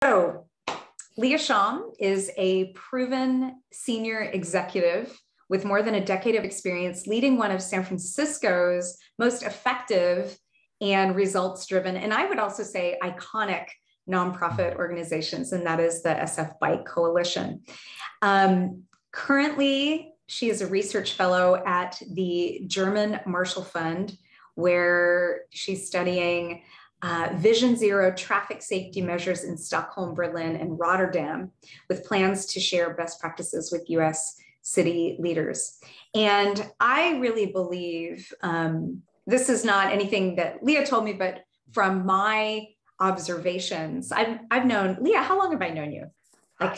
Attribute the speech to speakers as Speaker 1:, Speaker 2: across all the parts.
Speaker 1: So, Leah Shahum is a proven senior executive with more than a decade of experience leading one of San Francisco's most effective and results-driven, and I would also say iconic nonprofit organizations, and that is the SF Bike Coalition. Currently, she is a research fellow at the German Marshall Fund, where she's studying Vision Zero traffic safety measures in Stockholm, Berlin, and Rotterdam, with plans to share best practices with US city leaders. And I really believe this is not anything that Leah told me, but from my observations, I've known, Leah, how long have I known you?
Speaker 2: Like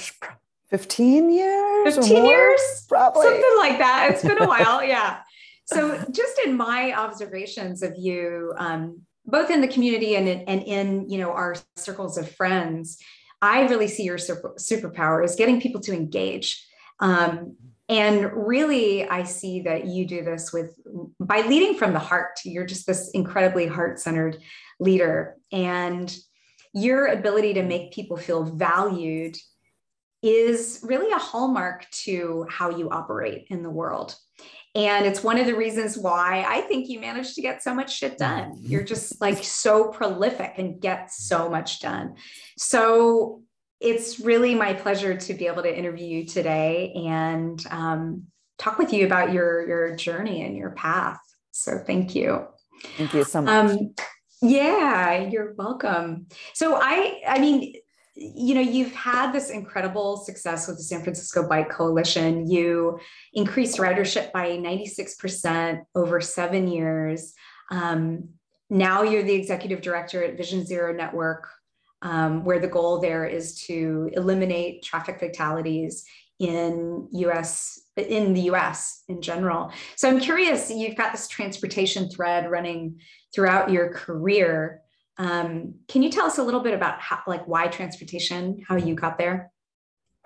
Speaker 2: 15 years
Speaker 1: 15
Speaker 2: or more?
Speaker 1: Years?
Speaker 2: Probably.
Speaker 1: Something like that. It's been a while, yeah. So just in my observations of you, both in the community and in our circles of friends, I really see your superpower is getting people to engage. And really, I see that you do this by leading from the heart. You're just this incredibly heart-centered leader. And your ability to make people feel valued is really a hallmark to how you operate in the world. And it's one of the reasons why I think you managed to get so much shit done. You're just like so prolific and get so much done. So it's really my pleasure to be able to interview you today and talk with you about your journey and your path. So thank you.
Speaker 2: Thank you so much.
Speaker 1: Yeah, you're welcome. So I mean, you've had this incredible success with the San Francisco Bike Coalition. You increased ridership by 96% over 7 years. Now you're the executive director at Vision Zero Network, where the goal there is to eliminate traffic fatalities in the US in general. So I'm curious, you've got this transportation thread running throughout your career. Can you tell us a little bit about why transportation, how you got there?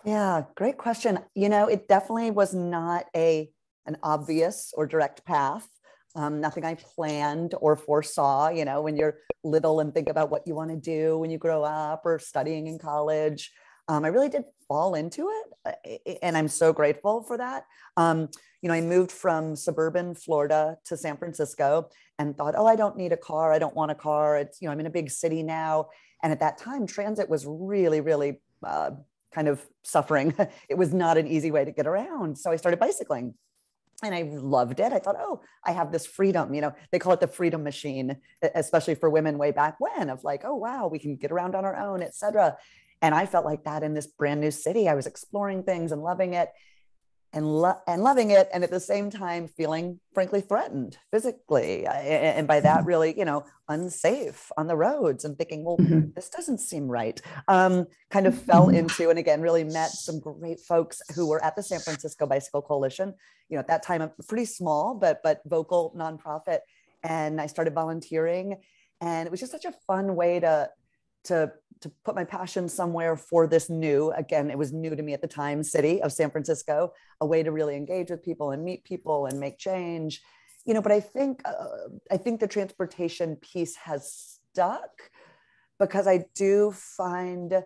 Speaker 2: Yeah, great question. It definitely was not an obvious or direct path. Nothing I planned or foresaw, when you're little and think about what you want to do when you grow up or studying in college. I really did fall into it, and I'm so grateful for that. I moved from suburban Florida to San Francisco and thought, I don't need a car. I don't want a car. It's, I'm in a big city now. And at that time, transit was really, really kind of suffering. It was not an easy way to get around. So I started bicycling. And I loved it. I thought, I have this freedom. They call it the freedom machine, especially for women way back when, of like, oh, wow, we can get around on our own, et cetera. And I felt like that in this brand new city. I was exploring things and loving it and loving it. And at the same time, feeling frankly threatened physically. And by that, really, unsafe on the roads and thinking, well, this doesn't seem right. Kind of fell into, and again, really met some great folks who were at the San Francisco Bicycle Coalition. At that time, a pretty small, but vocal nonprofit. And I started volunteering, and it was just such a fun way to put my passion somewhere for this new, again, it was new to me at the time, city of San Francisco, a way to really engage with people and meet people and make change, but I think the transportation piece has stuck because I do find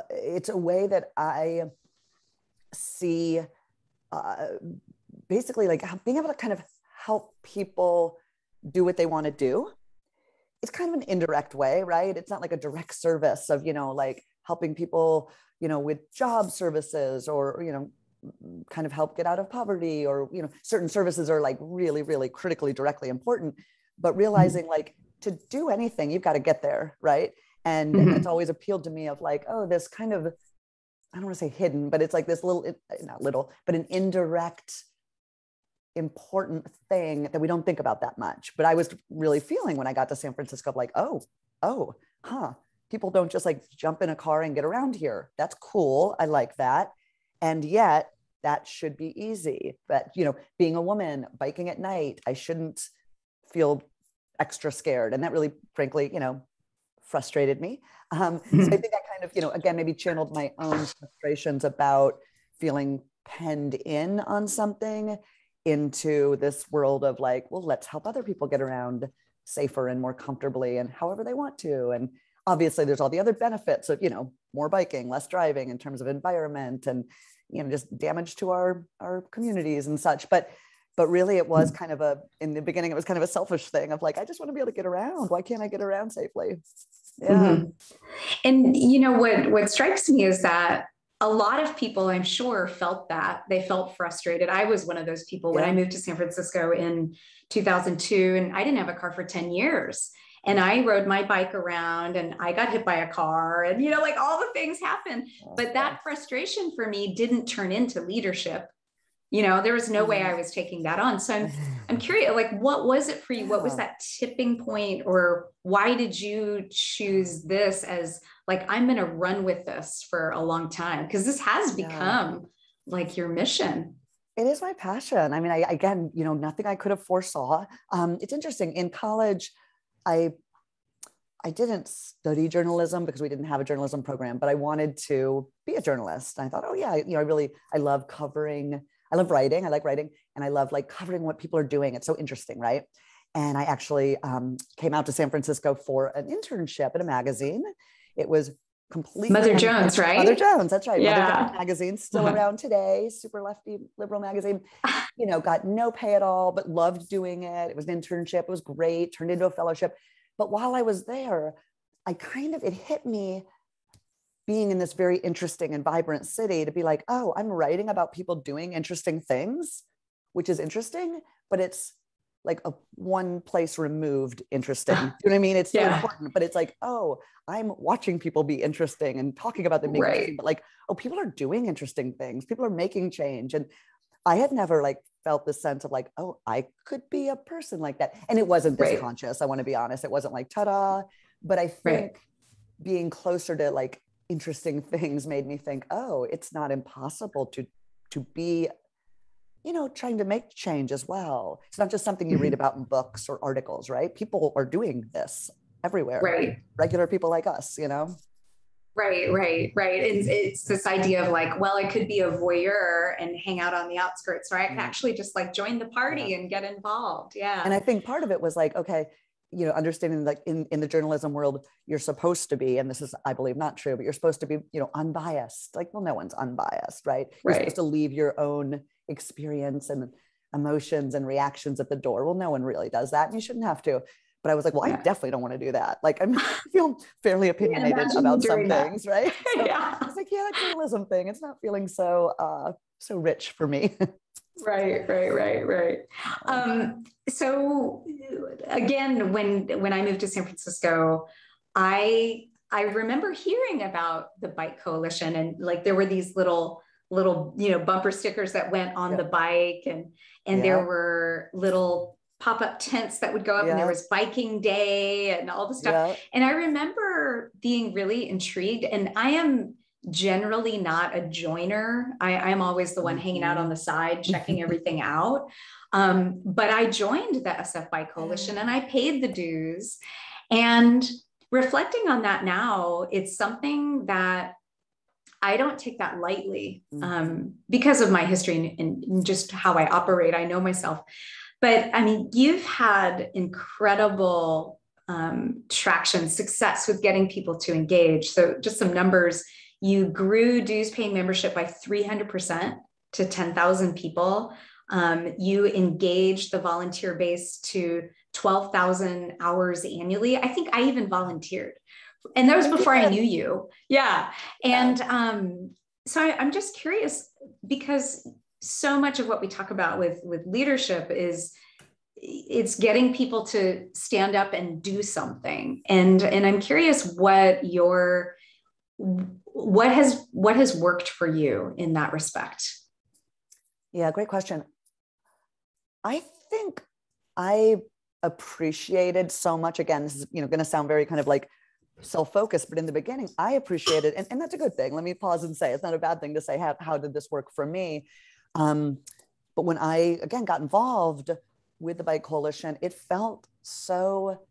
Speaker 2: it's a way that I see basically like being able to kind of help people do what they want to do. It's kind of an indirect way, right? It's not like a direct service of, like helping people, with job services or, kind of help get out of poverty or, certain services are like really, really critically, directly important, but realizing like to do anything, you've got to get there, right? And it's always appealed to me of like, this kind of, I don't want to say hidden, but it's like this not little, but an indirect important thing that we don't think about that much. But I was really feeling when I got to San Francisco, like, people don't just like jump in a car and get around here. That's cool. I like that. And yet that should be easy. But, being a woman biking at night, I shouldn't feel extra scared. And that really, frankly, frustrated me. So I think I kind of, again, maybe channeled my own frustrations about feeling penned in on something into this world of like, well, let's help other people get around safer and more comfortably and however they want to. And obviously there's all the other benefits of, more biking, less driving in terms of environment and, just damage to our communities and such. But really it was kind of in the beginning, it was kind of a selfish thing of like, I just want to be able to get around. Why can't I get around safely? Yeah.
Speaker 1: Mm-hmm. And what strikes me is that a lot of people, I'm sure, felt that. They felt frustrated. I was one of those people when I moved to San Francisco in 2002, and I didn't have a car for 10 years. And I rode my bike around and I got hit by a car and, like all the things happened. But that frustration for me didn't turn into leadership. There was no way I was taking that on. So I'm curious, like, what was it for you? What was that tipping point, or why did you choose this as like, I'm going to run with this for a long time? Because this has become like your mission.
Speaker 2: It is my passion. I mean, again, nothing I could have foresaw. It's interesting. In college, I didn't study journalism because we didn't have a journalism program, but I wanted to be a journalist. And I thought, oh yeah, I love covering. I love writing. I like writing, and I love like covering what people are doing. It's so interesting, right? And I actually came out to San Francisco for an internship at a magazine. It was completely
Speaker 1: Mother Jones, right?
Speaker 2: Mother Jones, that's right.
Speaker 1: Yeah.
Speaker 2: Mother Jones magazine, still around today, super lefty liberal magazine. Got no pay at all, but loved doing it. It was an internship. It was great. Turned into a fellowship. But while I was there, it hit me, being in this very interesting and vibrant city, to be like, oh, I'm writing about people doing interesting things, which is interesting, but it's like a one place removed interesting. You know what I mean? It's still important, but it's like, oh, I'm watching people be interesting and talking about them being interesting, but like, oh, people are doing interesting things. People are making change. And I had never like felt this sense of like, oh, I could be a person like that. And it wasn't this conscious. I want to be honest. It wasn't like, ta-da. But I think being closer to like interesting things made me think, oh, it's not impossible to be, trying to make change as well. It's not just something you read about in books or articles, right? People are doing this everywhere.
Speaker 1: Right.
Speaker 2: Regular people like us,
Speaker 1: Right. It's this idea of like, well, I could be a voyeur and hang out on the outskirts, or I can actually just like join the party and get involved. Yeah.
Speaker 2: And I think part of it was like, okay, understanding like in the journalism world, you're supposed to be, and this is, I believe, not true, but you're supposed to be, unbiased. Like, well, no one's unbiased, right? You're supposed to leave your own experience and emotions and reactions at the door. Well, no one really does that, and you shouldn't have to. But I was like, well, I definitely don't want to do that. Like, I feel fairly opinionated about some things, right? So I was like, that journalism thing, it's not feeling so rich for me.
Speaker 1: Right. So again, when I moved to San Francisco, I remember hearing about the Bike Coalition, and like there were these little bumper stickers that went on the bike, and there were little pop-up tents that would go up, and there was biking day and all the stuff. And I remember being really intrigued, and I am generally not a joiner. I'm always the one hanging out on the side, checking everything out. But I joined the SF Bike Coalition and I paid the dues. And reflecting on that now, it's something that I don't take that lightly because of my history and just how I operate. I know myself. But I mean, you've had incredible traction, success with getting people to engage. So just some numbers. You grew dues paying membership by 300% to 10,000 people. You engaged the volunteer base to 12,000 hours annually. I think I even volunteered. And that was before I knew you. Yeah. And so I'm just curious, because so much of what we talk about with leadership is it's getting people to stand up and do something. And I'm curious what has worked for you in that respect?
Speaker 2: Yeah, great question. I think I appreciated so much, again, this is going to sound very kind of like self-focused, but in the beginning, I appreciated, and that's a good thing. Let me pause and say, it's not a bad thing to say, how did this work for me? But when I, again, got involved with the Bike Coalition, it felt so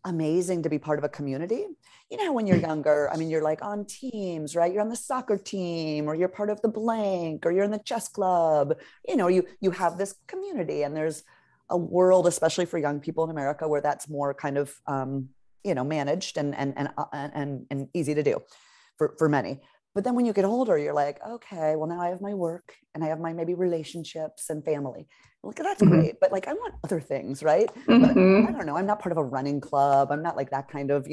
Speaker 2: amazing to be part of a community. When you're younger, I mean, you're like on teams, right? You're on the soccer team, or you're part of the blank, or you're in the chess club. You have this community, and there's a world, especially for young people in America, where that's more kind of managed and easy to do for many. But then when you get older, you're like, okay, well, now I have my work and I have my maybe relationships and family. Look, that's great. But like, I want other things, right? But I don't know. I'm not part of a running club. I'm not like that kind of,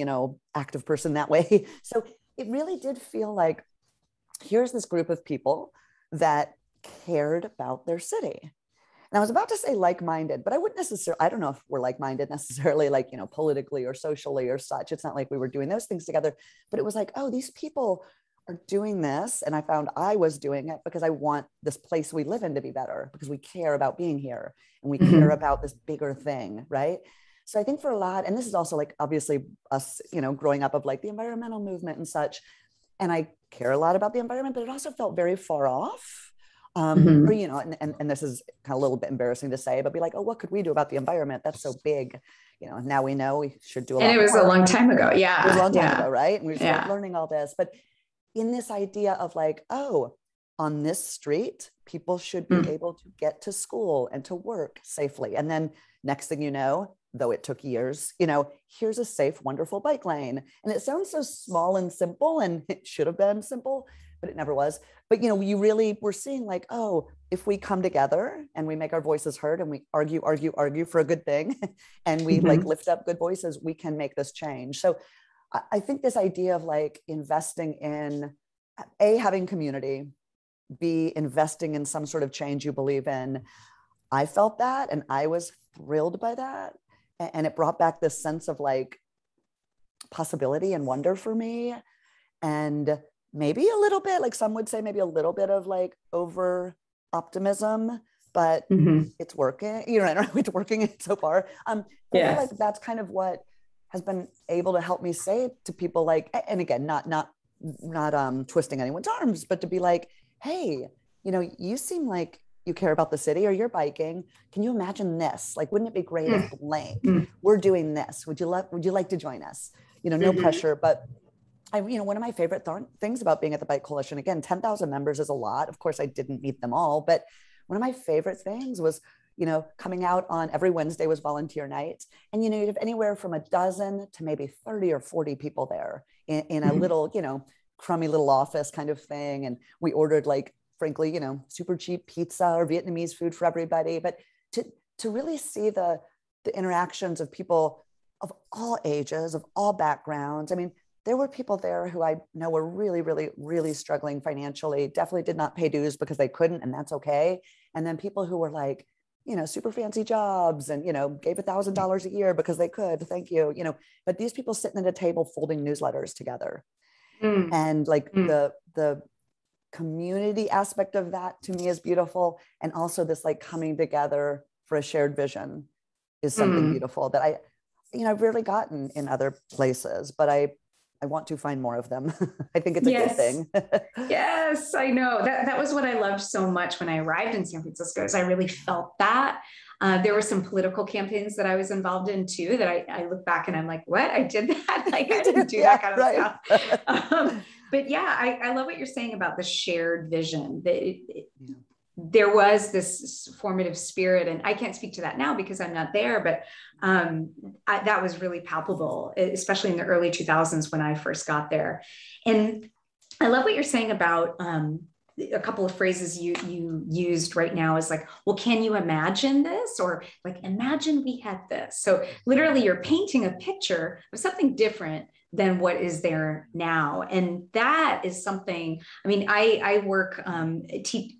Speaker 2: active person that way. So it really did feel like, here's this group of people that cared about their city. And I was about to say like-minded, but I wouldn't necessarily, I don't know if we're like-minded necessarily, like, politically or socially or such. It's not like we were doing those things together, but it was like, oh, these people are doing this. And I found I was doing it because I want this place we live in to be better, because we care about being here and we care about this bigger thing. Right. So I think for a lot, and this is also like, obviously us, growing up of like the environmental movement and such. And I care a lot about the environment, but it also felt very far off. Or, and this is kind of a little bit embarrassing to say, but be like, oh, what could we do about the environment? That's so big. Now we know we should do a lot more.
Speaker 1: And it was a long time ago. Yeah.
Speaker 2: It was a long time ago, right? And we were just like learning all this. But in this idea of like, oh, on this street, people should be able to get to school and to work safely. And then next thing you know, though it took years, here's a safe, wonderful bike lane. And it sounds so small and simple, and it should have been simple, but it never was. But, you really were seeing like, oh, if we come together and we make our voices heard and we argue for a good thing, and we like lift up good voices, we can make this change. So I think this idea of like investing in A, having community, B, investing in some sort of change you believe in. I felt that, and I was thrilled by that. And it brought back this sense of like possibility and wonder for me. And maybe a little bit, like some would say, maybe a little bit of like over optimism, but it's working, I don't know, it's working so far. I feel like that's kind of what has been able to help me say to people like, and again, not twisting anyone's arms, but to be like, hey, you seem like you care about the city, or you're biking. Can you imagine this? Like, wouldn't it be great if blank, we're doing this? Would you like to join us? No pressure, but one of my favorite things about being at the Bike Coalition, again, 10,000 members is a lot. Of course, I didn't meet them all, but one of my favorite things was, coming out on every Wednesday was volunteer night. And, you'd have anywhere from a dozen to maybe 30 or 40 people there in a little, crummy little office kind of thing. And we ordered like, frankly, super cheap pizza or Vietnamese food for everybody. But to really see the interactions of people of all ages, of all backgrounds. I mean, there were people there who I know were really, really, really struggling financially, definitely did not pay dues because they couldn't, and that's okay. And then people who were like, super fancy jobs and, gave $1,000 a year because they could, thank you, but these people sitting at a table folding newsletters together. And like the community aspect of that to me is beautiful. And also this like coming together for a shared vision is something beautiful that I've rarely gotten in other places, but I want to find more of them. I think it's a good thing.
Speaker 1: Yes, I know. That was what I loved so much when I arrived in San Francisco, is I really felt that. There were some political campaigns that I was involved in too, that I look back and I'm like, what? I did that? Like, I didn't do that kind of stuff. But yeah, I love what you're saying about the shared vision. There was this formative spirit, and I can't speak to that now because I'm not there, but that was really palpable, especially in the early 2000s when I first got there. And I love what you're saying about a couple of phrases you used right now is like, well, can you imagine this? Or like, imagine we had this. So literally you're painting a picture of something different than what is there now. And that is something, I mean, I work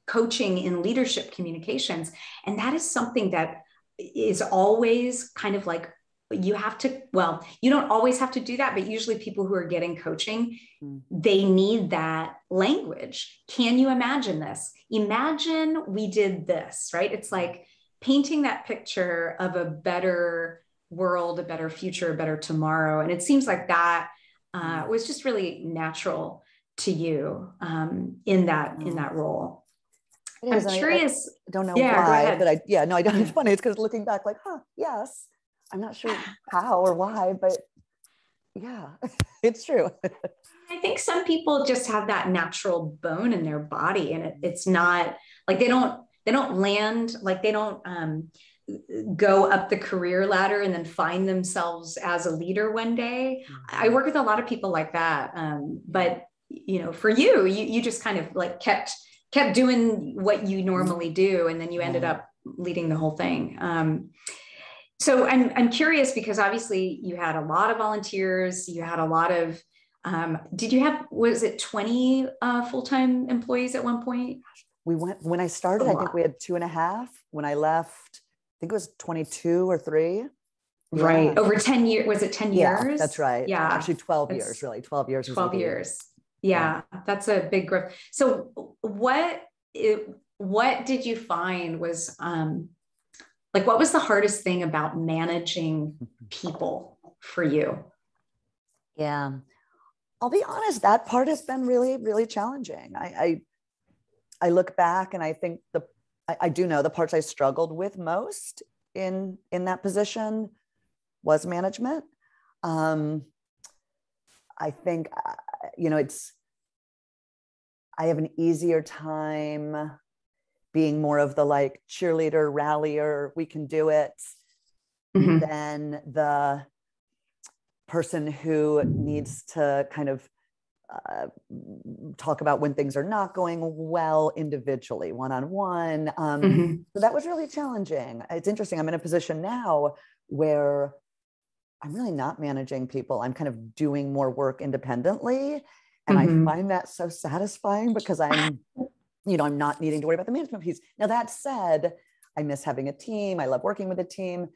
Speaker 1: coaching in leadership communications, and that is something that is always kind of like, you have to, well, you don't always have to do that, but usually people who are getting coaching, they need that language. Can you imagine this? Imagine we did this, right? It's like painting that picture of a better world, a better future, a better tomorrow. And it seems like that was just really natural to you in that role. I'm curious.
Speaker 2: I don't know why, but I don't. It's funny. It's because looking back, like, yes, I'm not sure how or why, but yeah, it's true.
Speaker 1: I think some people just have that natural bone in their body, and it's not like they don't land, like they don't, go up the career ladder and then find themselves as a leader one day. I work with a lot of people like that. But for you just kind of like kept doing what you normally do, and then you ended up leading the whole thing. So I'm curious, because obviously you had a lot of volunteers, you had a lot of, was it 20 full-time employees at one point?
Speaker 2: When I started, I think we had 2.5. When I left, I think it was 22 or 3.
Speaker 1: Right. Over 10 years. Was it 10 years?
Speaker 2: Yeah, that's right.
Speaker 1: Yeah.
Speaker 2: Actually 12 years, really. 12 years.
Speaker 1: 12 years. Yeah. That's a big growth. So what did you find was, what was the hardest thing about managing people for you?
Speaker 2: Yeah. I'll be honest, that part has been really, really challenging. I look back and I think I do know the parts I struggled with most in that position was management. I think, I have an easier time being more of the cheerleader, rallier, we can do it, than the person who needs to kind of talk about when things are not going well individually, one-on-one. So that was really challenging. It's interesting. I'm in a position now where I'm really not managing people. I'm kind of doing more work independently. And I find that so satisfying because I'm not needing to worry about the management piece. Now, that said, I miss having a team. I love working with a team.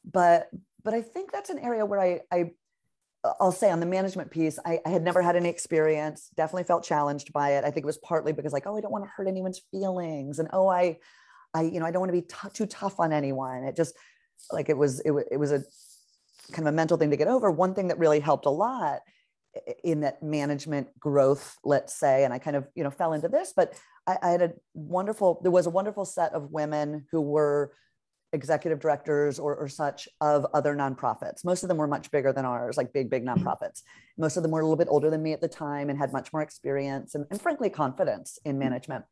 Speaker 2: But I think that's an area where I'll say on the management piece, I had never had any experience, definitely felt challenged by it. I think it was partly because I don't want to hurt anyone's feelings. And, I don't want to be too tough on anyone. It just it was a kind of a mental thing to get over. One thing that really helped a lot in that management growth, let's say, and I kind of, fell into this, but I had there was a wonderful set of women who were executive directors or such of other nonprofits. Most of them were much bigger than ours, big nonprofits. Most of them were a little bit older than me at the time and had much more experience and frankly, confidence in management.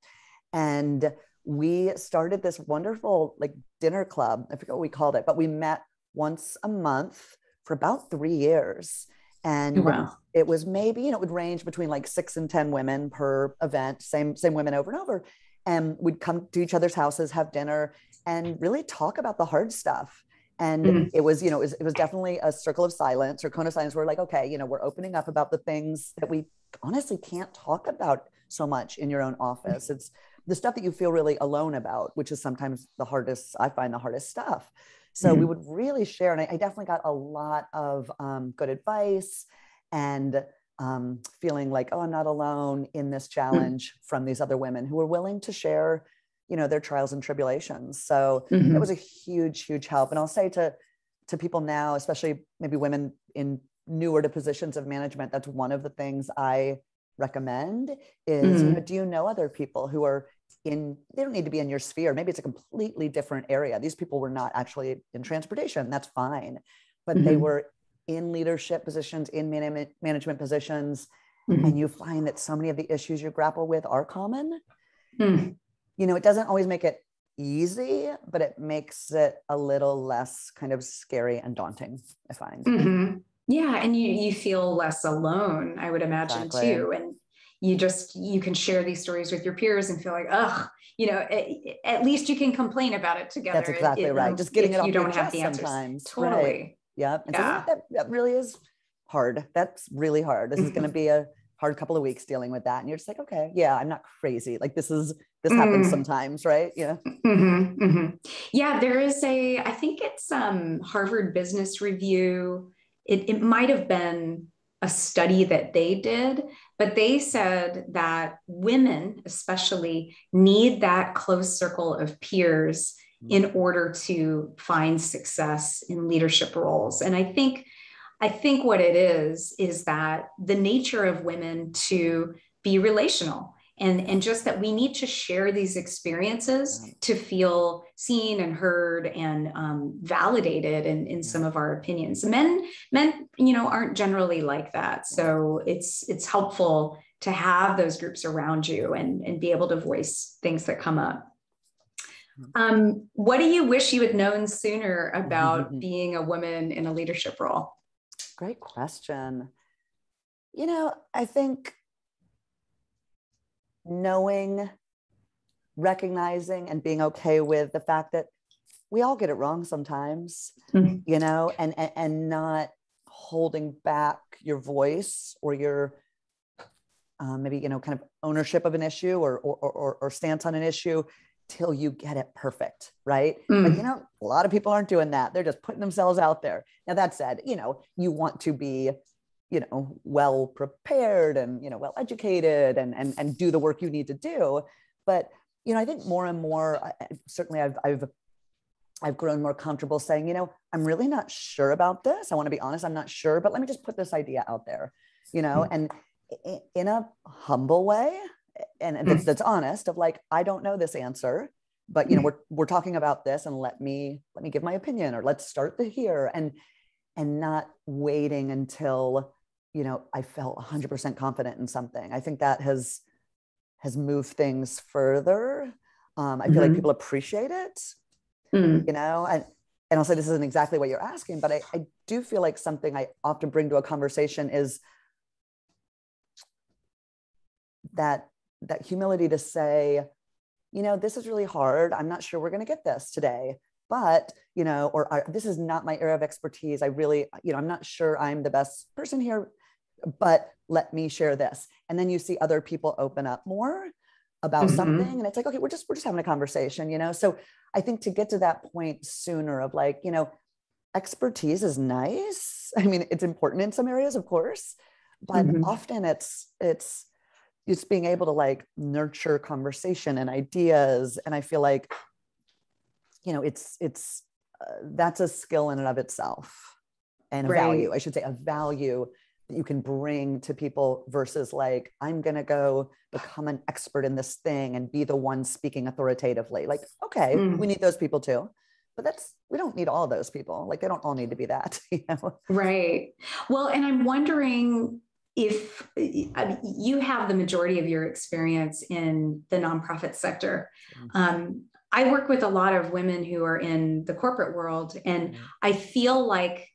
Speaker 2: And we started this wonderful dinner club. I forget what we called it, but we met once a month for about 3 years. And it was maybe, it would range between 6 and 10 women per event, same women over and over. And we'd come to each other's houses, have dinner, and really talk about the hard stuff. And it was definitely a circle of silence or cone of silence. We're okay, we're opening up about the things that we honestly can't talk about so much in your own office. It's the stuff that you feel really alone about, which is sometimes I find the hardest stuff. So we would really share. And I definitely got a lot of good advice and feeling I'm not alone in this challenge from these other women who were willing to share, their trials and tribulations. So that was a huge, huge help. And I'll say to people now, especially maybe women in newer to positions of management, that's one of the things I recommend is, do you know other people who are they don't need to be in your sphere. Maybe it's a completely different area. These people were not actually in transportation. That's fine. But they were in leadership positions, in management positions. And you find that so many of the issues you grapple with are common. It doesn't always make it easy, but it makes it a little less kind of scary and daunting, I find.
Speaker 1: Yeah. And you feel less alone, I would imagine too. And you can share these stories with your peers and feel at least you can complain about it together.
Speaker 2: That's exactly right. Just getting it off your chest sometimes.
Speaker 1: Totally.
Speaker 2: Right. Yep. And so that really is hard. That's really hard. This is going to be a hard couple of weeks dealing with that. And you're just okay, yeah, I'm not crazy. This happens sometimes, right? Yeah.
Speaker 1: Yeah. There is I think it's Harvard Business Review. It might've been a study that they did, but they said that women especially need that close circle of peers in order to find success in leadership roles. And I think what it is that the nature of women to be relational and just that we need to share these experiences to feel seen and heard and validated in some of our opinions. Men, aren't generally like that. So it's helpful to have those groups around you and be able to voice things that come up. What do you wish you had known sooner about being a woman in a leadership role?
Speaker 2: Great question. You know, I think knowing, recognizing, and being okay with the fact that we all get it wrong sometimes, you know, and not holding back your voice or your maybe, you know, kind of ownership of an issue or stance on an issue till you get it perfect, right? But, you know, a lot of people aren't doing that. They're just putting themselves out there. Now, that said, you know, you want to be, you know, well prepared and, you know, well educated and do the work you need to do. But, you know, I think more and more, certainly I've grown more comfortable saying, you know, I'm really not sure about this. I want to be honest, I'm not sure, but let me just put this idea out there, you know, and in a humble way, and that's honest, of like, I don't know this answer, but, you know, we're talking about this, and let me give my opinion, or let's start here, and not waiting until, you know, I felt 100% confident in something. I think that has moved things further. I feel like people appreciate it, you know, and I'll say this isn't exactly what you're asking, but I do feel like something I often bring to a conversation is that humility to say, you know, this is really hard. I'm not sure we're going to get this today, but, you know, or this is not my area of expertise. I really, you know, I'm not sure I'm the best person here, but let me share this. And then you see other people open up more about something, and it's like, okay, we're just having a conversation, you know? So I think to get to that point sooner of like, you know, expertise is nice. I mean, it's important in some areas, of course, but often it's being able to like nurture conversation and ideas. And I feel like, you know, that's a skill in and of itself, and a value, I should say, a value that you can bring to people versus like, I'm going to go become an expert in this thing and be the one speaking authoritatively. Like, okay, we need those people too, but we don't need all those people. Like, they don't all need to be that, you know?
Speaker 1: Right. Well, and I'm wondering if you have the majority of your experience in the nonprofit sector. I work with a lot of women who are in the corporate world, and I feel like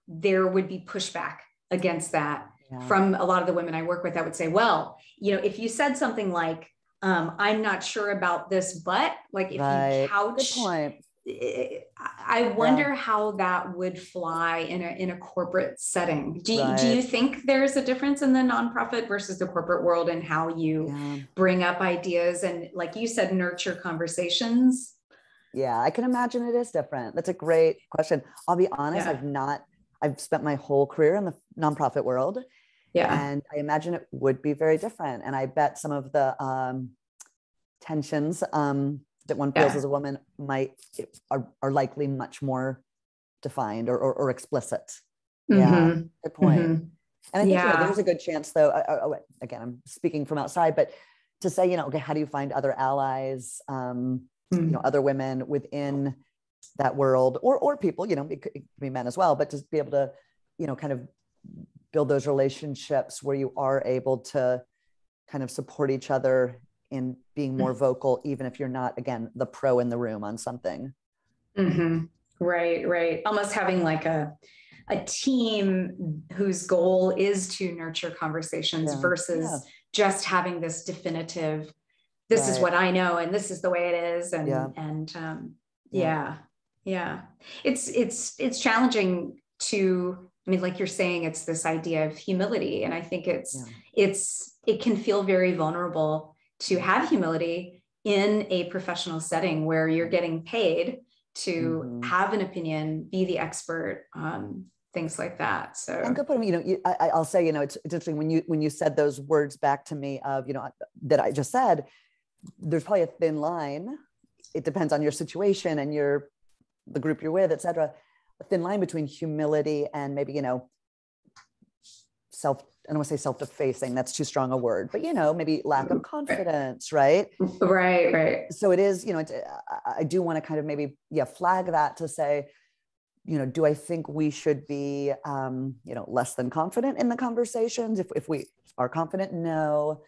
Speaker 1: there would be pushback against that from a lot of the women I work with. I would say, well, you know, if you said something like, I'm not sure about this, but like if you couch, I wonder how that would fly in a corporate setting. Do you think there's a difference in the nonprofit versus the corporate world and how you bring up ideas and, like you said, nurture conversations?
Speaker 2: Yeah, I can imagine it is different. That's a great question. I'll be honest, I've spent my whole career in the nonprofit world. And I imagine it would be very different. And I bet some of the tensions that one feels as a woman are likely much more defined or explicit. Yeah, good point. And I think, you know, there's a good chance though, again, I'm speaking from outside, but to say, you know, okay, how do you find other allies, you know, other women within that world, or people, you know, it could be men as well, but just be able to, you know, kind of build those relationships where you are able to kind of support each other in being more vocal, even if you're not, again, the pro in the room on something.
Speaker 1: Right. Almost having like a team whose goal is to nurture conversations versus just having this definitive, this is what I know and this is the way it is. It's challenging to, I mean, like you're saying, it's this idea of humility. And I think it can feel very vulnerable to have humility in a professional setting where you're getting paid to have an opinion, be the expert, things like that. So,
Speaker 2: and good point. You know, I'll say, you know, it's interesting when you said those words back to me of, you know, that I just said, there's probably a thin line. It depends on your situation and the group you're with, et cetera. A thin line between humility and maybe, you know, I don't want to say self-defacing, that's too strong a word, but, you know, maybe lack of confidence, right?
Speaker 1: Right.
Speaker 2: So it is, you know, I do want to kind of maybe, flag that to say, you know, do I think we should be, you know, less than confident in the conversations? If we are confident, no.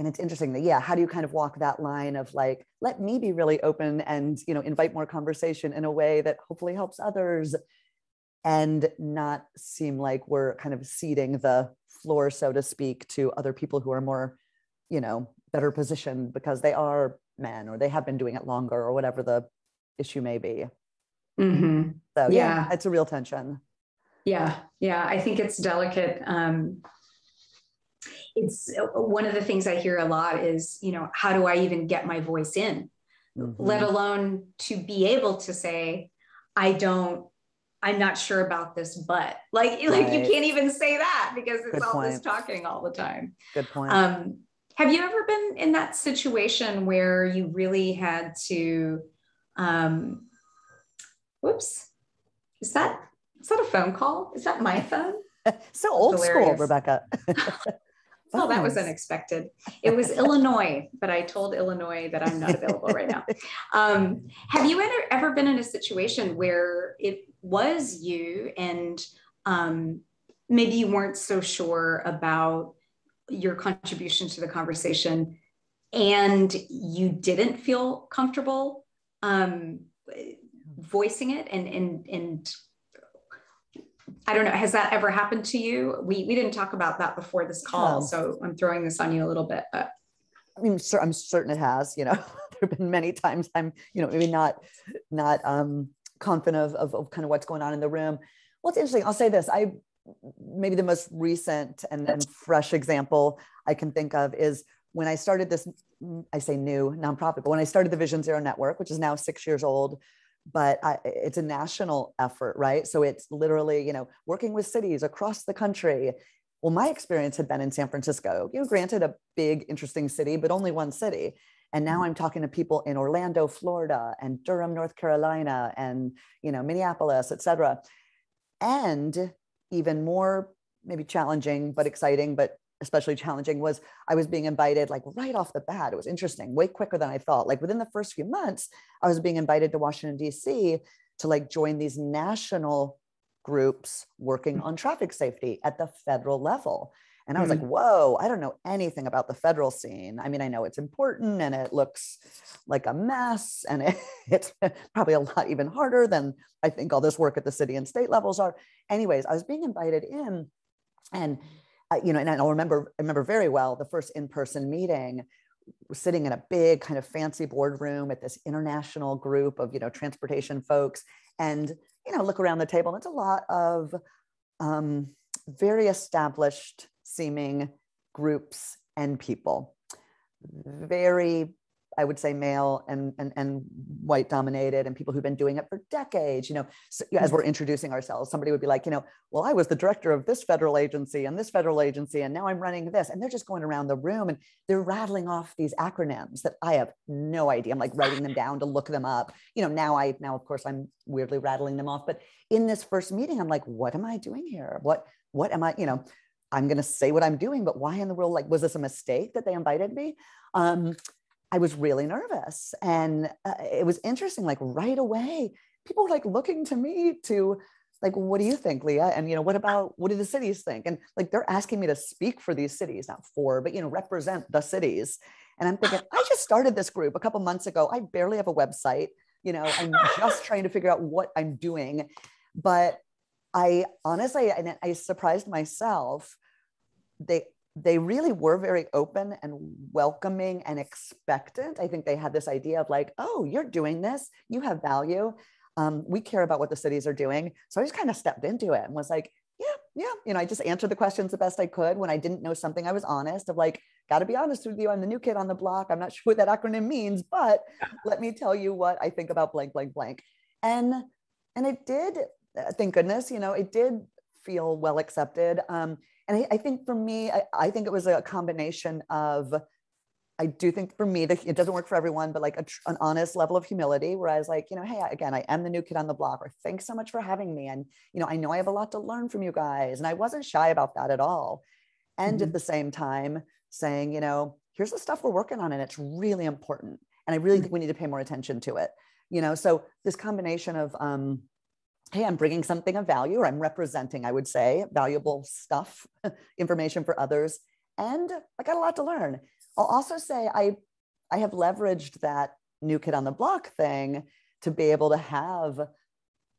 Speaker 2: and it's interesting that, yeah, how do you kind of walk that line of like, let me be really open and, you know, invite more conversation in a way that hopefully helps others, and not seem like we're kind of ceding the floor, so to speak, to other people who are more, you know, better positioned because they are men or they have been doing it longer or whatever the issue may be.
Speaker 1: Mm-hmm.
Speaker 2: So
Speaker 1: Yeah.
Speaker 2: it's a real tension.
Speaker 1: Yeah. Yeah. I think it's delicate. It's one of the things I hear a lot is, you know, how do I even get my voice in, let alone to be able to say, I'm not sure about this, but like you can't even say that because it's all this talking all the time.
Speaker 2: Good point.
Speaker 1: Have you ever been in that situation where you really had to, whoops, is that a phone call? Is that my phone?
Speaker 2: So old school, Rebecca.
Speaker 1: Oh, that was unexpected. It was Illinois, but I told Illinois that I'm not available right now. Have you ever been in a situation where it was you and maybe you weren't so sure about your contribution to the conversation and you didn't feel comfortable voicing it and I don't know, has that ever happened to you? We didn't talk about that before this call, so I'm throwing this on you a little bit. But
Speaker 2: I mean, I'm certain it has, you know, there have been many times I'm, you know, maybe not confident of kind of what's going on in the room. Well, it's interesting. I'll say this. Maybe the most recent and fresh example I can think of is when I started this, I say new nonprofit, but when I started the Vision Zero Network, which is now 6 years old, but it's a national effort, right? So it's literally, you know, working with cities across the country. Well, my experience had been in San Francisco, you know, granted a big, interesting city, but only one city. And now I'm talking to people in Orlando, Florida, and Durham, North Carolina, and, you know, Minneapolis, et cetera. And even more maybe challenging, but exciting, but especially challenging was I was being invited like right off the bat. It was interesting, way quicker than I thought. Like within the first few months, I was being invited to Washington, D.C. to like join these national groups working on traffic safety at the federal level. And I was like, whoa, I don't know anything about the federal scene. I mean, I know it's important and it looks like a mess and it's probably a lot even harder than I think all this work at the city and state levels are. Anyways, I was being invited in and you know, and I remember very well the first in-person meeting, sitting in a big kind of fancy boardroom at this international group of, you know, transportation folks, and, you know, look around the table, and it's a lot of very established seeming groups and people, very, I would say, male and white dominated, and people who've been doing it for decades. You know, so as we're introducing ourselves, somebody would be like, you know, well, I was the director of this federal agency, and now I'm running this. And they're just going around the room and they're rattling off these acronyms that I have no idea. I'm like writing them down to look them up. You know, now of course I'm weirdly rattling them off. But in this first meeting, I'm like, what am I doing here? What am I, you know, I'm going to say what I'm doing, but why in the world, like, was this a mistake that they invited me? I was really nervous, and it was interesting. Like right away, people were like looking to me to like, what do you think, Leah? And, you know, what do the cities think? And like, they're asking me to speak for these cities, not for, but, you know, represent the cities. And I'm thinking, I just started this group a couple months ago. I barely have a website. You know, I'm just trying to figure out what I'm doing. But I honestly, and I surprised myself. They really were very open and welcoming and expectant. I think they had this idea of like, oh, you're doing this, you have value. We care about what the cities are doing. So I just kind of stepped into it and was like, yeah. You know, I just answered the questions the best I could. When I didn't know something, I was honest of like, got to be honest with you. I'm the new kid on the block. I'm not sure what that acronym means, but let me tell you what I think about blank, blank, blank. And it did, thank goodness, you know, it did feel well accepted. And I think for me, I think it was a combination of, I do think for me, that it doesn't work for everyone, but like an honest level of humility where I was like, you know, hey, again, I am the new kid on the block, or thanks so much for having me. And, you know, I know I have a lot to learn from you guys. And I wasn't shy about that at all. And at the same time saying, you know, here's the stuff we're working on and it's really important. And I really think we need to pay more attention to it. You know, so this combination of, hey, I'm bringing something of value, or I'm representing, I would say, valuable stuff, information for others. And I got a lot to learn. I'll also say I have leveraged that new kid on the block thing to be able to have,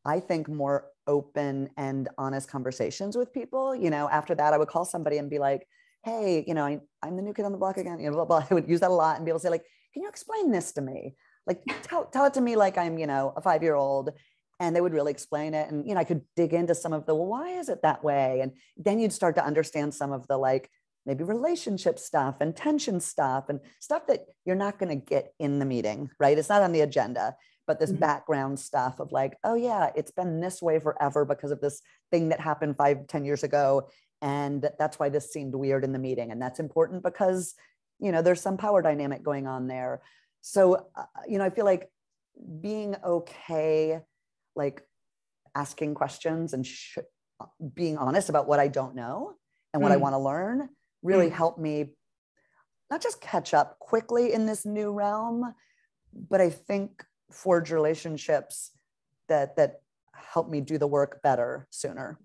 Speaker 2: I think, more open and honest conversations with people. After that, I would call somebody and be like, hey, I'm the new kid on the block again, blah, blah. I would use that a lot and be able to say like, can you explain this to me? Like, tell it to me like I'm, a 5-year-old. And they would really explain it. And, I could dig into some of the, well, why is it that way? And then you'd start to understand some of the like, maybe relationship stuff and tension stuff and stuff that you're not going to get in the meeting, right? It's not on the agenda, but this background stuff of like, oh yeah, it's been this way forever because of this thing that happened 5-10 years ago. And that's why this seemed weird in the meeting. And that's important because, there's some power dynamic going on there. So, I feel like being okay, like asking questions and being honest about what I don't know and what I want to learn really helped me not just catch up quickly in this new realm, but I think forge relationships that help me do the work better sooner.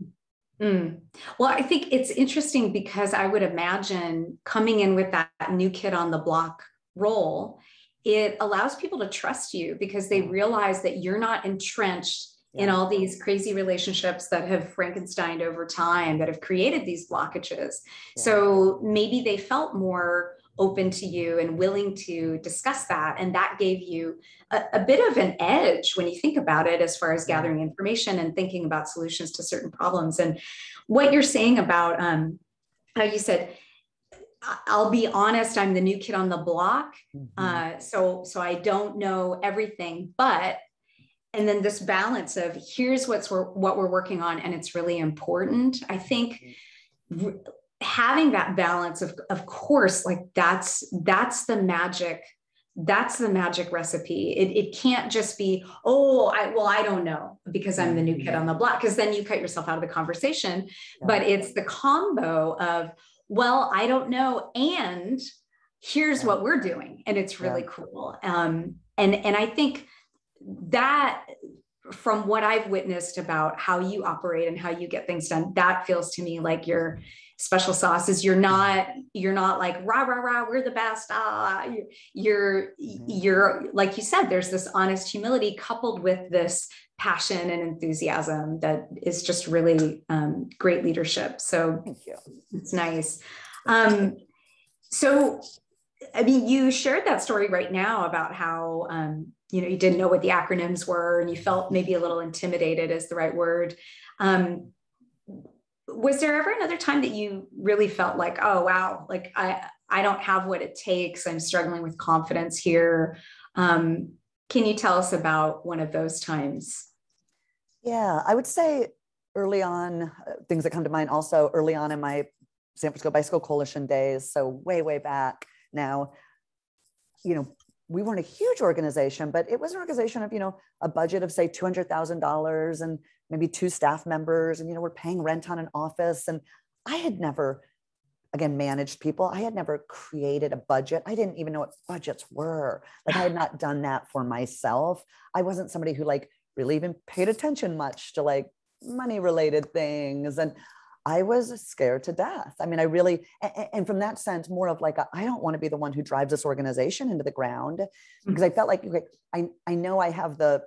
Speaker 1: Well, I think it's interesting because I would imagine coming in with that new kid on the block role, it allows people to trust you because they realize that you're not entrenched in all these crazy relationships that have Frankensteined over time, that have created these blockages. So maybe they felt more open to you and willing to discuss that. And that gave you a bit of an edge when you think about it, as far as gathering information and thinking about solutions to certain problems. And what you're saying about how you said, I'll be honest, I'm the new kid on the block. So I don't know everything, but, and then this balance of here's what we're working on. And it's really important. I think having that balance of course, like that's the magic recipe. It can't just be, I don't know because I'm the new kid on the block, because then you cut yourself out of the conversation. But it's the combo of, well, I don't know, and here's what we're doing. And it's really cool. And I think that, from what I've witnessed about how you operate and how you get things done, that feels to me like your special sauce is you're not like rah, rah, rah, we're the best. You're like you said, there's this honest humility coupled with this passion and enthusiasm that is just really great leadership. So
Speaker 2: thank you.
Speaker 1: It's nice. So, I mean, you shared that story right now about how, you didn't know what the acronyms were and you felt maybe a little intimidated is the right word. Was there ever another time that you really felt like, oh, wow, like I don't have what it takes. I'm struggling with confidence here. Can you tell us about one of those times?
Speaker 2: Yeah, I would say early on, things that come to mind also early on in my San Francisco Bicycle Coalition days. So way, way back now, we weren't a huge organization, but it was an organization of, a budget of say $200,000 and maybe 2 staff members. And, we're paying rent on an office. And I had never, again, managed people. I had never created a budget. I didn't even know what budgets were. Like I had not done that for myself. I wasn't somebody who like really even paid attention much to like money related things. And I was scared to death. I mean, I really, and from that sense, more of like, I don't want to be the one who drives this organization into the ground, because I felt like, okay, I know I have the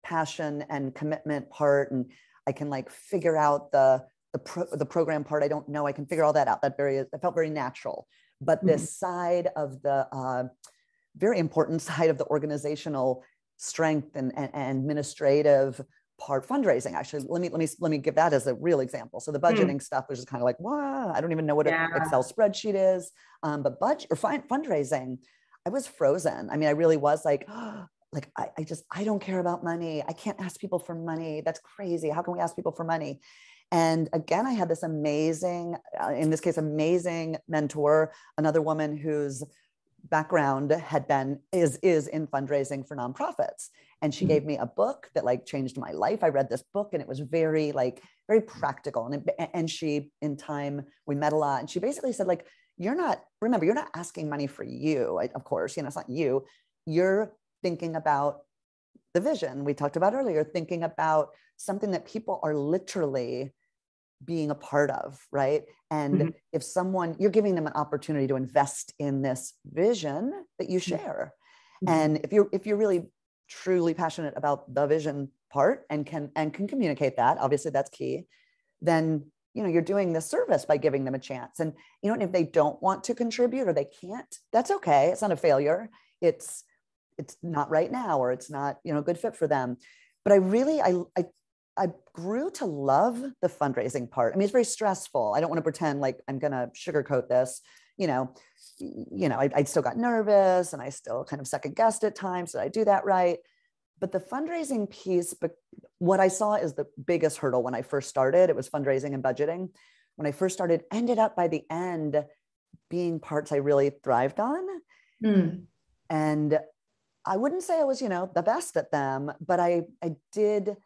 Speaker 2: passion and commitment part, and I can like figure out the program part. I don't know. I can figure all that out. That felt very natural. But this side of the very important side of the organizational strength and administrative part, fundraising, actually, let me give that as a real example. So the budgeting stuff was just kind of like, wow, I don't even know what an Excel spreadsheet is. But fundraising, I was frozen. I mean, I really was like, I don't care about money. I can't ask people for money. That's crazy. How can we ask people for money? And again, I had this amazing, in this case, amazing mentor, another woman whose background is in fundraising for nonprofits. And she gave me a book that like changed my life. I read this book and it was very practical. And she, in time, we met a lot. And she basically said, like, you're not asking money for you. Of course, it's not you. You're thinking about the vision we talked about earlier, thinking about something that people are literally being a part of, right? And if someone, you're giving them an opportunity to invest in this vision that you share. And if you're really truly passionate about the vision part and can communicate that, obviously that's key, then you're doing this service by giving them a chance. And and if they don't want to contribute or they can't, that's okay. It's not a failure. It's not right now, or it's not a good fit for them. But I grew to love the fundraising part. I mean, it's very stressful. I don't want to pretend like I'm going to sugarcoat this. I still got nervous and I still kind of second guessed at times. Did I do that right? But the fundraising piece, but what I saw is the biggest hurdle when I first started, it was fundraising and budgeting. When I first started, ended up by the end being parts I really thrived on. And I wouldn't say I was, the best at them, but I did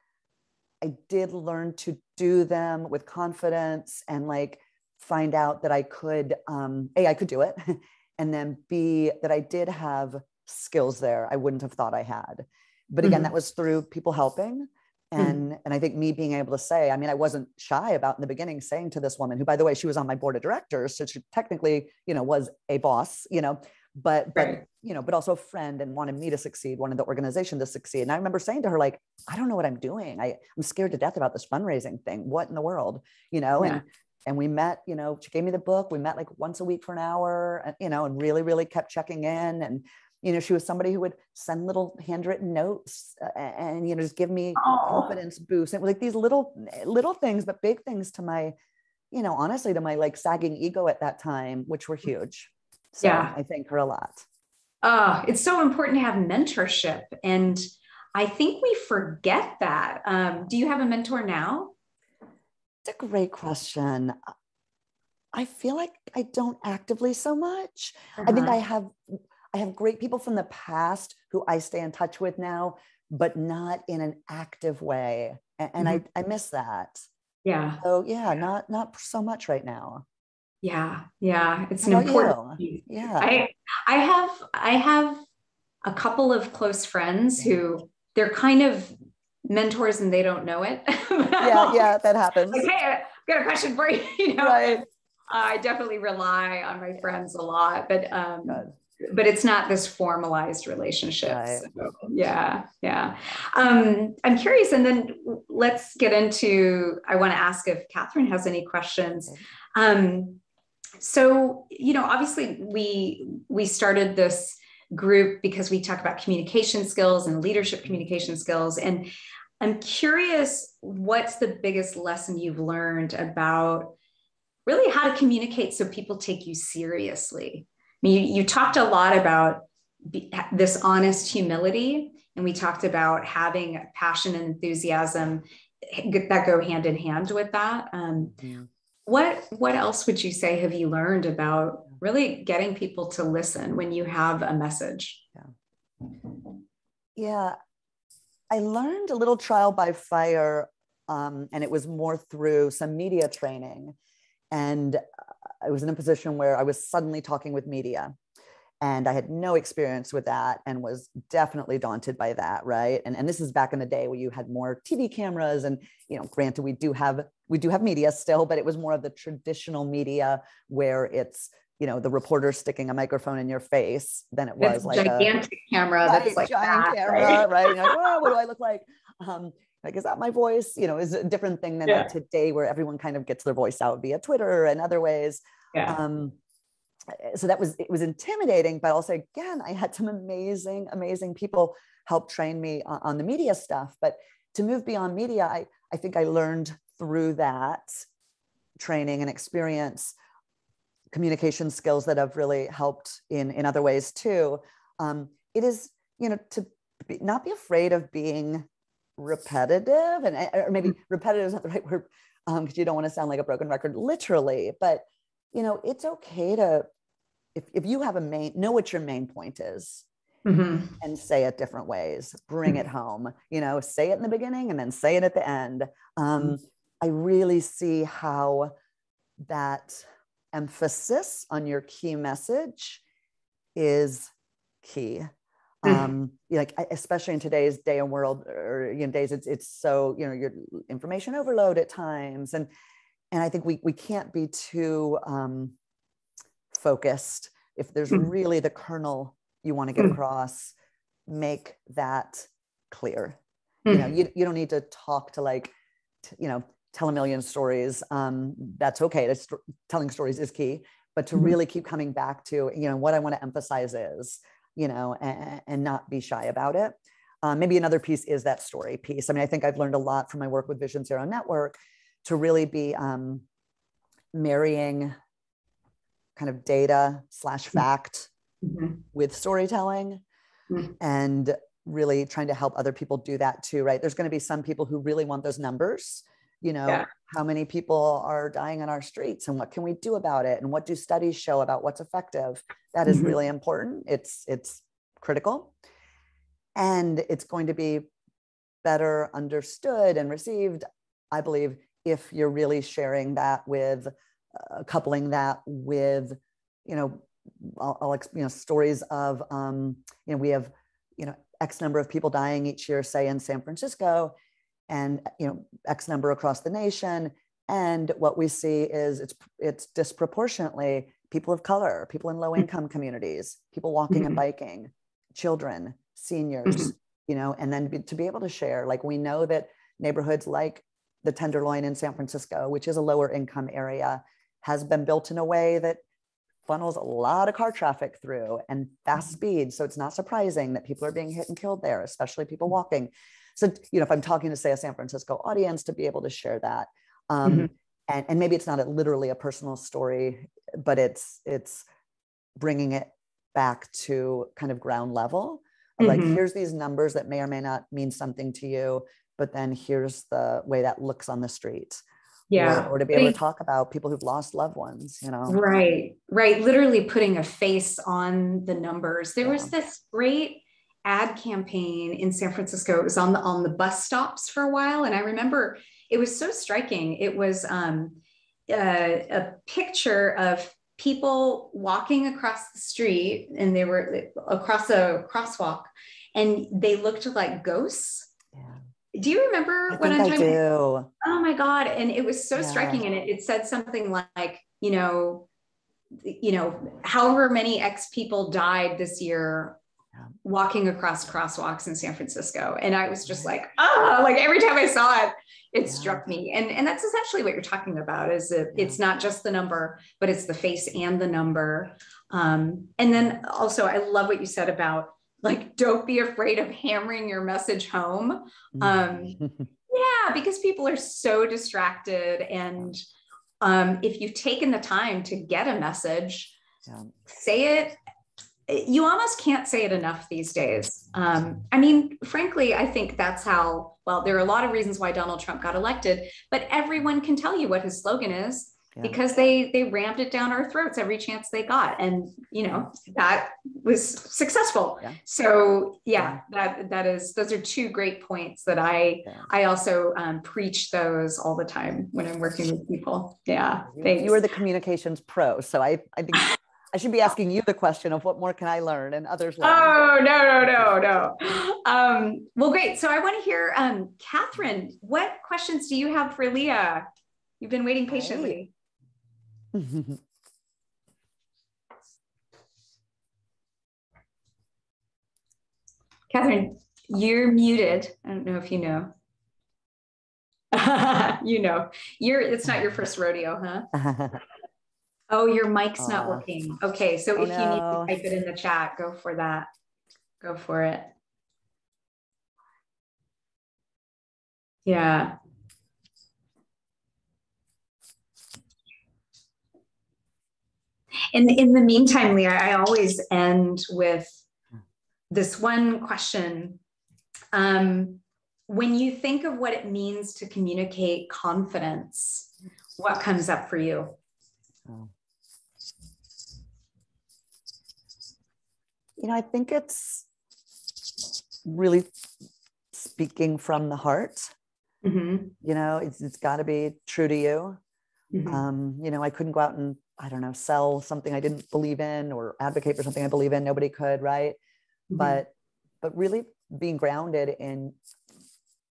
Speaker 2: learn to do them with confidence and like find out that I could, I could do it. And then B, that I did have skills there I wouldn't have thought I had. But again, that was through people helping. And I think me being able to say, I mean, I wasn't shy about in the beginning saying to this woman who, by the way, she was on my board of directors. So she technically, was a boss, but also a friend and wanted me to succeed, wanted the organization to succeed. And I remember saying to her, like, I don't know what I'm doing. I'm scared to death about this fundraising thing. What in the world, and we met, she gave me the book. We met like once a week for an hour, and really, really kept checking in. And, she was somebody who would send little handwritten notes and, just give me confidence boosts. And it was like these little things, but big things to my, honestly, to my like sagging ego at that time, which were huge. So I thank her a lot.
Speaker 1: It's so important to have mentorship. And I think we forget that. Do you have a mentor now?
Speaker 2: It's a great question. I feel like I don't actively so much. I think I have great people from the past who I stay in touch with now, but not in an active way. And I miss that.
Speaker 1: Yeah.
Speaker 2: So not so much right now.
Speaker 1: Yeah. It's
Speaker 2: How
Speaker 1: an important.
Speaker 2: Yeah.
Speaker 1: I have a couple of close friends who they're kind of mentors and they don't know it.
Speaker 2: Yeah, that happens.
Speaker 1: Like, hey, I've got a question for you.
Speaker 2: Right.
Speaker 1: I definitely rely on my friends a lot, but it's not this formalized relationship.
Speaker 2: Right.
Speaker 1: So, yeah. I'm curious, and then let's get into, I want to ask if Catherine has any questions. So, obviously we started this group because we talk about communication skills and leadership communication skills. And I'm curious, what's the biggest lesson you've learned about really how to communicate so people take you seriously? I mean, you talked a lot about this honest humility, and we talked about having passion and enthusiasm that go hand in hand with that. What else would you say have you learned about really getting people to listen when you have a message?
Speaker 2: Yeah. I learned a little trial by fire, and it was more through some media training. And I was in a position where I was suddenly talking with media, and I had no experience with that and was definitely daunted by that. Right. And this is back in the day where you had more TV cameras and, granted, we do have media still, but it was more of the traditional media where it's, the reporter sticking a microphone in your face than it was like
Speaker 1: gigantic camera. That's like
Speaker 2: giant camera, right? And you're like, oh, what do I look like? Like, is that my voice? Is a different thing than like today where everyone kind of gets their voice out via Twitter and other ways. So it was intimidating, but also, again, I had some amazing people help train me on the media stuff. But to move beyond media, I think I learned through that training and experience communication skills that have really helped in other ways too. It is, not be afraid of being repetitive, or maybe repetitive is not the right word, because you don't want to sound like a broken record literally, but it's okay to, if you have know what your main point is, and say it different ways, bring it home, say it in the beginning and then say it at the end. I really see how that emphasis on your key message is key. Especially in today's day and world, or days, it's so, your information overload at times. And I think we can't be too focused. If there's really the kernel you want to get across, make that clear. You know, you don't need to talk to like, you know, tell a million stories. That's okay. Telling stories is key, but to really keep coming back to, you know, what I want to emphasize is, you know, and not be shy about it. Maybe another piece is that story piece. I mean, I think I've learned a lot from my work with Vision Zero Network to really be marrying kind of data / fact with storytelling and really trying to help other people do that too, right? There's going to be some people who really want those numbers, you know, how many people are dying on our streets and what can we do about it? And what do studies show about what's effective? That is really important. It's critical. And it's going to be better understood and received, I believe, if you're really sharing that with, coupling that with, you know, stories of, you know, we have, you know, X number of people dying each year, say in San Francisco, and, you know, X number across the nation. And what we see is it's disproportionately people of color, people in low income communities, people walking and biking, children, seniors, you know, and then to be able to share, like, we know that neighborhoods like the Tenderloin in San Francisco, which is a lower income area, has been built in a way that funnels a lot of car traffic through and fast speed. So it's not surprising that people are being hit and killed there, especially people walking. So, you know, if I'm talking to, say, a San Francisco audience, to be able to share that. And maybe it's not literally a personal story, but it's bringing it back to kind of ground level of like, here's these numbers that may or may not mean something to you, but then here's the way that looks on the street. Or to be able to talk about people who've lost loved ones, you know.
Speaker 1: Right. Literally putting a face on the numbers. There was this great ad campaign in San Francisco. It was on the bus stops for a while, and I remember it was so striking. It was a picture of people walking across the street, and they were across a crosswalk, and they looked like ghosts. Do you remember what I'm talking about? Oh my God. And it was so striking. And it said something like, you know, however many X people died this year walking across crosswalks in San Francisco. And I was just like, like every time I saw it, it struck me. And that's essentially what you're talking about, is that it's not just the number, but it's the face and the number. And then also, I love what you said about, like, don't be afraid of hammering your message home. Because people are so distracted. And if you've taken the time to get a message, say it. You almost can't say it enough these days. I mean, frankly, I think that's how, well, there are a lot of reasons why Donald Trump got elected, but everyone can tell you what his slogan is. Because they rammed it down our throats every chance they got. And, you know, that was successful. So those are two great points that I also preach those all the time when I'm working with people. Thanks.
Speaker 2: You are the communications pro. So I think I should be asking you the question of what more can I learn and others learn.
Speaker 1: Oh, no. Well, great. So I want to hear, Catherine, what questions do you have for Leah? You've been waiting patiently. Catherine, you're muted. I don't know if you know. You know, it's not your first rodeo, huh? Oh, your mic's not working. Okay, so if you need to type it in the chat, go for that. Go for it. Yeah. And in the meantime, Leah, I always end with this one question. When you think of what it means to communicate confidence, what comes up for you?
Speaker 2: You know, I think it's really speaking from the heart. You know, it's got to be true to you. You know, I couldn't go out and, I don't know, sell something I didn't believe in or advocate for something I believe in. Nobody could, right? But really being grounded in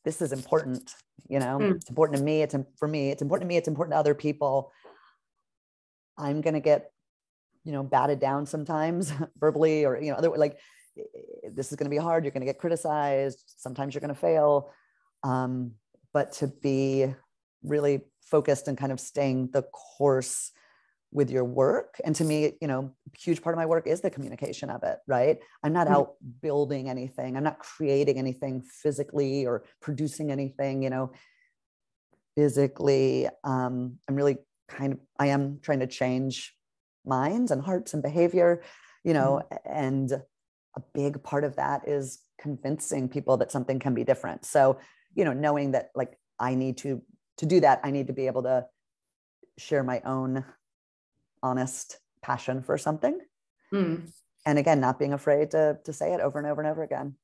Speaker 2: this is important, it's important to me. For me, it's important to me. It's important to other people. I'm going to get, batted down sometimes verbally or, other, like, this is going to be hard. You're going to get criticized. Sometimes you're going to fail. But to be really focused and kind of staying the course with your work. And to me, a huge part of my work is the communication of it, right? I'm not out building anything. I'm not creating anything physically or producing anything, physically. I'm really I am trying to change minds and hearts and behavior, and a big part of that is convincing people that something can be different. So, knowing that like I need to do that, I need to be able to share my own honest passion for something. And again, not being afraid to say it over and over and over again.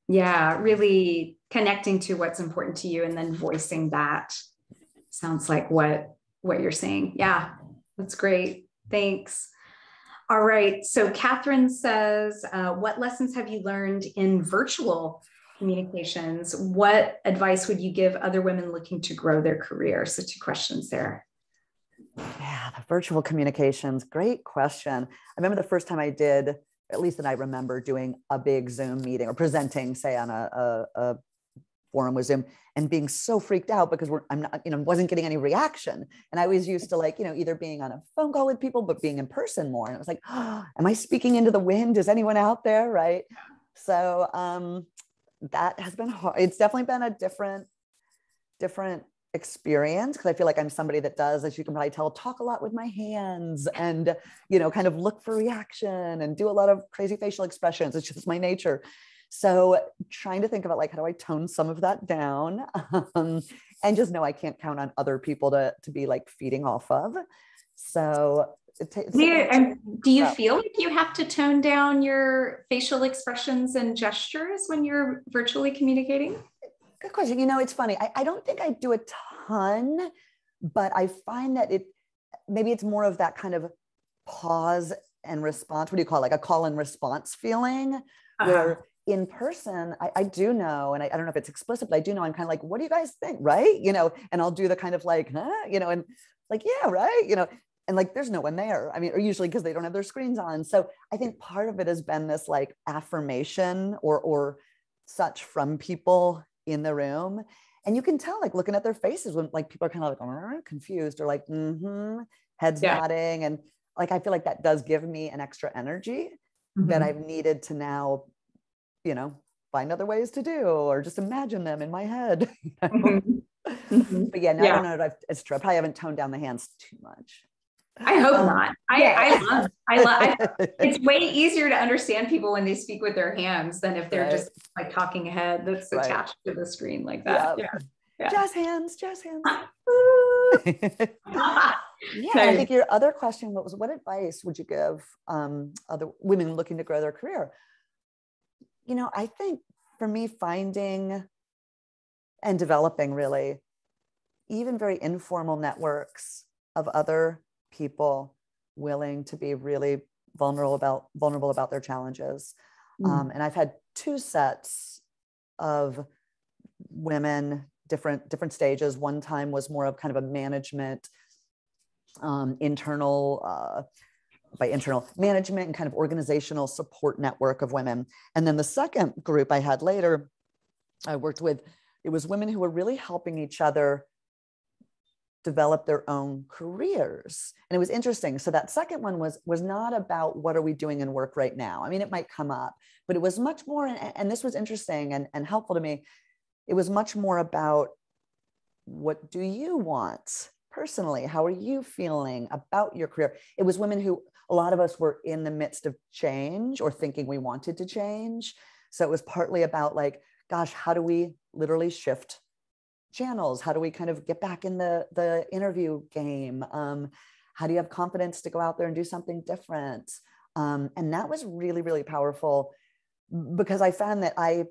Speaker 1: Yeah, really connecting to what's important to you and then voicing that. Sounds like what you're saying. Yeah, that's great. Thanks. All right. So Catherine says, what lessons have you learned in virtual communications? What advice would you give other women looking to grow their career? So 2 questions there.
Speaker 2: Yeah, the virtual communications, great question. I remember the first time I did, at least that I remember doing a big Zoom meeting or presenting, say on a forum with Zoom, and being so freaked out because I'm not, wasn't getting any reaction. And I was used to like, either being on a phone call with people, but being in person more. And it was like, oh, am I speaking into the wind? Is anyone out there? Right. So that has been hard. It's definitely been a different experience because I feel like I'm somebody that does, as you can probably tell, talk a lot with my hands and, kind of look for reaction and do a lot of crazy facial expressions. It's just my nature. So trying to think about like, how do I tone some of that down? And just know I can't count on other people to be like feeding off of. So
Speaker 1: do you feel like you have to tone down your facial expressions and gestures when you're virtually communicating?
Speaker 2: Good question. It's funny. I don't think I do a ton, but I find that maybe it's more of that kind of pause and response. What do you call it? Like a call and response feeling where in person, I do know, and I don't know if it's explicit, but I do know I'm kind of like, what do you guys think? Right. And I'll do the kind of like, huh? And like, yeah, right. And like, there's no one there. I mean, or usually because they don't have their screens on. So I think part of it has been this like affirmation or such from people in the room. And you can tell, like looking at their faces when like people are kind of like confused or like, heads nodding. And like, I feel like that does give me an extra energy that I've needed to now, find other ways to do, or just imagine them in my head. But yeah, no, I don't know. It's true. I probably haven't toned down the hands too much.
Speaker 1: I hope not. I love, it's way easier to understand people when they speak with their hands than if they're just like talking a head that's attached to the screen like that. Yeah.
Speaker 2: Jazz hands.
Speaker 1: Yeah.
Speaker 2: I think your other question was, what advice would you give other women looking to grow their career? I think for me, finding and developing really even very informal networks of other people willing to be really vulnerable about their challenges. And I've had 2 sets of women, different stages. One time was more of kind of a management, internal management and kind of organizational support network of women. And then the second group I had later, I worked with, it was women who were really helping each other develop their own careers. And it was interesting. So that second one was not about what are we doing in work right now? I mean, it might come up, but it was much more, and this was interesting and helpful to me. It was much more about what do you want personally? How are you feeling about your career? It was women who, a lot of us were in the midst of change or thinking we wanted to change. So it was partly about like, gosh, how do we literally shift channels? How do we kind of get back in the interview game? How do you have confidence to go out there and do something different? And that was really, really powerful because I found that I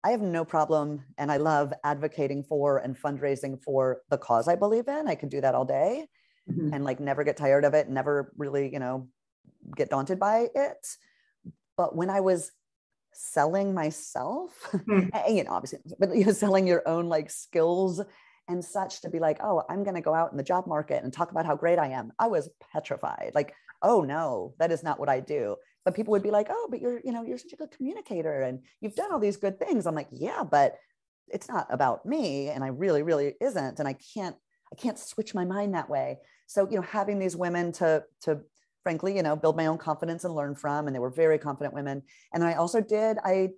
Speaker 2: have no problem and I love advocating for and fundraising for the cause I believe in. I could do that all day and like never get tired of it, never really, get daunted by it. But when I was selling myself,
Speaker 1: Mm.
Speaker 2: and, you know, obviously, but you know, selling your own like skills and such, to be like, oh, I'm going to go out in the job market and talk about how great I am. I was petrified. Like, oh no, that is not what I do. But people would be like, oh, but you're, you know, you're such a good communicator and you've done all these good things. I'm like, yeah, but it's not about me. And I really, really isn't. And I can't switch my mind that way. So, you know, having these women to frankly, you know, build my own confidence and learn from, and they were very confident women. And I also I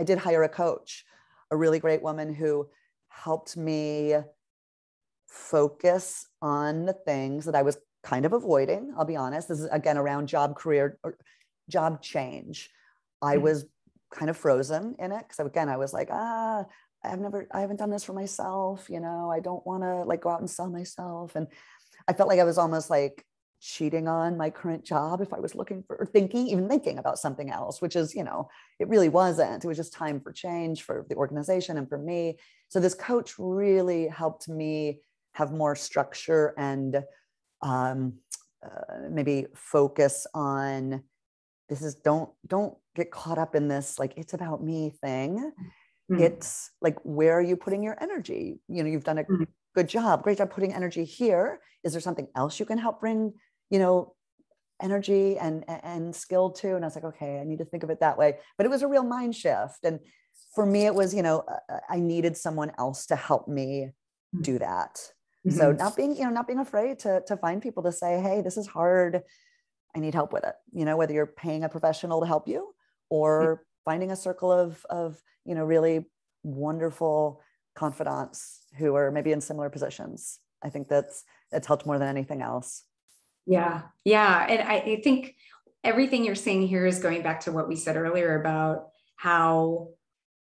Speaker 2: did hire a coach, a really great woman who helped me focus on the things that I was kind of avoiding. I'll be honest. This is again around job, career, or job change. I was kind of frozen in it because again, I was like, I haven't done this for myself. You know, I don't want to like go out and sell myself. And I felt like I was almost like cheating on my current job if I was looking for, or even thinking about something else, which is, you know, it really wasn't. It was just time for change for the organization and for me. So this coach really helped me have more structure and maybe focus on this is don't get caught up in this like it's about me thing. It's like, where are you putting your energy? You know, you've done a good job, great job putting energy here. Is there something else you can help bring, you know, energy and skill to? And I was like, okay, I need to think of it that way. But it was a real mind shift. And for me, it was, you know, I needed someone else to help me do that. So not being afraid to find people to say, hey, this is hard. I need help with it. You know, whether you're paying a professional to help you or finding a circle of, you know, really wonderful confidants who are maybe in similar positions. I think that's helped more than anything else.
Speaker 1: Yeah. Yeah. And I think everything you're saying here is going back to what we said earlier about how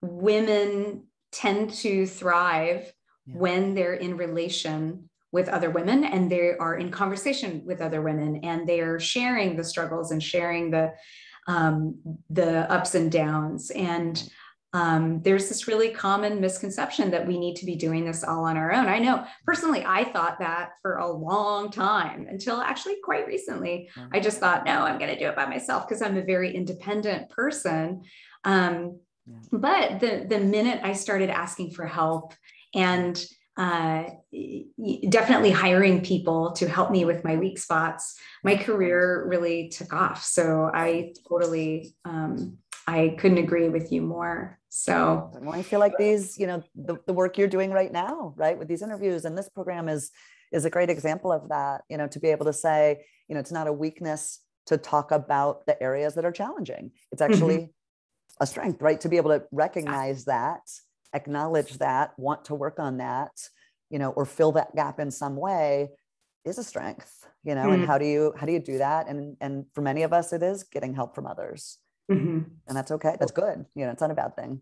Speaker 1: women tend to thrive when they're in relation with other women and they are in conversation with other women and they are sharing the struggles and sharing the ups and downs. And there's this really common misconception that we need to be doing this all on our own. I know personally, I thought that for a long time until actually quite recently. I just thought, no, I'm going to do it by myself because I'm a very independent person. But the minute I started asking for help and definitely hiring people to help me with my weak spots, my career really took off. So I totally, I couldn't agree with you more. So
Speaker 2: I feel like these, you know, the work you're doing right now, right, with these interviews and this program is a great example of that, you know, to be able to say, you know, it's not a weakness to talk about the areas that are challenging. It's actually a strength, right? To be able to recognize that, acknowledge that, want to work on that, you know, or fill that gap in some way is a strength, you know. And how do you do that? And for many of us, it is getting help from others. And that's okay. That's good. You know, it's not a bad thing.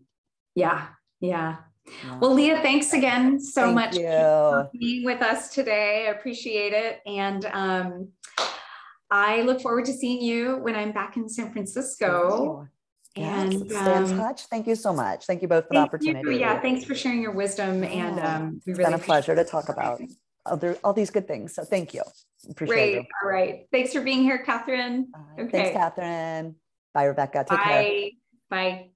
Speaker 1: Yeah. Well, Leah, thanks again so much for being with us today. I appreciate it. And I look forward to seeing you when I'm back in San Francisco. And
Speaker 2: stay in touch. Thank you so much. Thank you both for the opportunity.
Speaker 1: Yeah, thanks for sharing your wisdom. And
Speaker 2: it's been a pleasure to talk about all these good things. So thank you. Appreciate you.
Speaker 1: All right. Thanks for being here, Catherine.
Speaker 2: Thanks, Catherine. Bye, Rebecca. Take care.
Speaker 1: Bye.